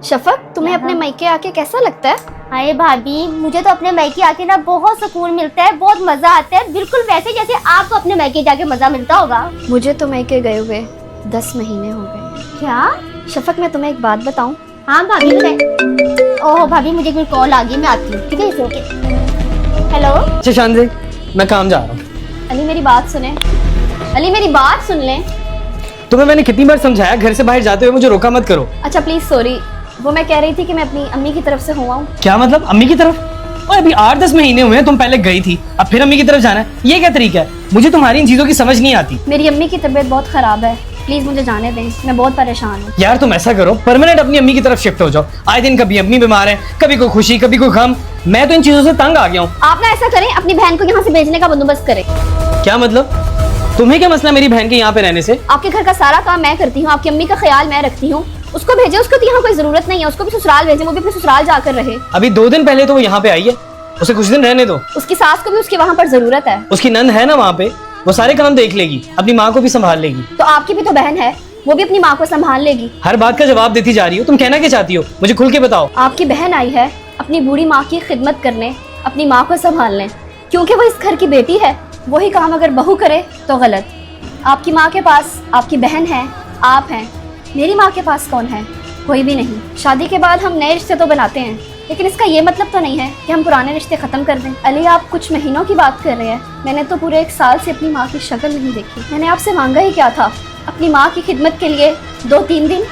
शफक, तुम्हें अपने मायके आके कैसा लगता है? अरे भाभी, मुझे तो अपने मायके आके ना बहुत सुकून मिलता है, बहुत मजा आता है, बिल्कुल वैसे जैसे आपको अपने मायके जाके मजा मिलता होगा। मुझे तो मायके गए हुए 10 महीने हो गए। क्या? शफक, मैं तुम्हें एक बात बताऊं? हाँ भाभी बताए। ओह भाभी, मुझे कोई कॉल आ गई, मैं आती हूँ, ठीक है? इसे ओके। हेलो। अच्छा शांति, मैं काम जा रहा हूँ। अली मेरी बात सुने। अली मेरी बात सुन ले। तुम्हें मैंने कितनी बार समझाया घर से बाहर जाते हुए मुझे रोका मत करो। अच्छा प्लीज सॉरी, वो मैं कह रही थी कि मैं अपनी अम्मी की तरफ से हुआ हूँ। क्या मतलब अम्मी की तरफ? और अभी 8-10 महीने हुए हैं, तुम पहले गई थी, अब फिर अम्मी की तरफ जाना है, ये क्या तरीका है? मुझे तुम्हारी इन चीजों की समझ नहीं आती। मेरी अम्मी की तबीयत बहुत खराब है, प्लीज मुझे जाने दें, मैं बहुत परेशान हूँ। यार तुम ऐसा करो, परमानेंट अपनी अम्मी की तरफ शिफ्ट हो जाओ। आए दिन कभी अम्मी बीमार है, कभी कोई खुशी, कभी कोई गम। मैं तो इन चीजों से तंग आ गया हूँ। आप ना ऐसा करें, अपनी बहन को यहाँ से भेजने का बंदोबस्त करें। क्या मतलब? तुम्हें क्या मसला मेरी बहन के यहाँ पे रहने से? आपके घर का सारा काम मैं करती हूँ, आपकी अम्मी का ख्याल मैं रखती हूँ। उसको भेजे, उसको तो यहाँ कोई जरूरत नहीं है, उसको भी ससुराल भेजे, वो भी अपने ससुराल जाकर रहे। अभी 2 दिन पहले तो वो यहाँ पे आई है, उसे कुछ दिन रहने दो। उसकी सास को भी उसके वहाँ पर जरूरत है। उसकी नंद है ना वहाँ पे, वो सारे काम देख लेगी, अपनी माँ को भी संभाल लेगी। तो आपकी भी तो बहन है, वो भी अपनी माँ को संभाल लेगी। हर बात का जवाब देती जा रही हो, तुम कहना क्या चाहती हो? मुझे खुल के बताओ। आपकी बहन आई है अपनी बूढ़ी माँ की खिदमत करने, अपनी माँ को संभालने, क्योंकि वो इस घर की बेटी है। वही काम अगर बहू करे तो गलत। आपकी माँ के पास आपकी बहन है, आप हैं। मेरी माँ के पास कौन है? कोई भी नहीं। शादी के बाद हम नए रिश्ते तो बनाते हैं, लेकिन इसका ये मतलब तो नहीं है कि हम पुराने रिश्ते खत्म कर दें। अली, आप कुछ महीनों की बात कर रहे हैं, मैंने तो पूरे 1 साल से अपनी माँ की शक्ल नहीं देखी। मैंने आपसे मांगा ही क्या था? अपनी माँ की खिदमत के लिए 2-3 दिन?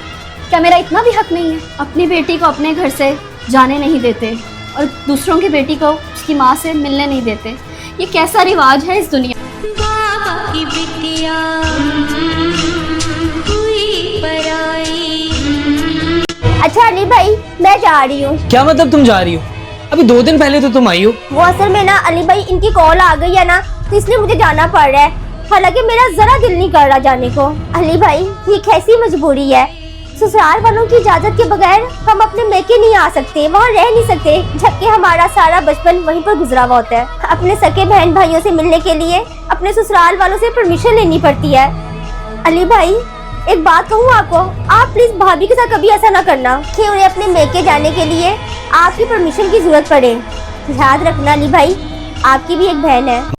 क्या मेरा इतना भी हक नहीं है? अपनी बेटी को अपने घर से जाने नहीं देते और दूसरों की बेटी को उसकी माँ से मिलने नहीं देते। ये कैसा रिवाज है इस दुनिया? बाबा की बिटिया हुई पराई। अच्छा अली भाई, मैं जा रही हूँ। क्या मतलब तुम जा रही हो? अभी 2 दिन पहले तो तुम आई हो। वो असल में ना अली भाई, इनकी कॉल आ गई है ना, तो इसलिए मुझे जाना पड़ रहा है। हालांकि मेरा जरा दिल नहीं कर रहा जाने को। अली भाई, ये कैसी मजबूरी है? ससुराल वालों की इजाजत के बगैर हम अपने मैके नहीं आ सकते, वहाँ रह नहीं सकते, जबकि हमारा सारा बचपन वहीं पर गुजरा हुआ होता है। अपने सके बहन भाइयों से मिलने के लिए अपने ससुराल वालों से परमिशन लेनी पड़ती है। अली भाई, एक बात कहूँ आपको, आप प्लीज भाभी के साथ कभी ऐसा ना करना कि उन्हें अपने मैके जाने के लिए आपकी परमिशन की जरूरत पड़े। याद रखना अली भाई, आपकी भी एक बहन है।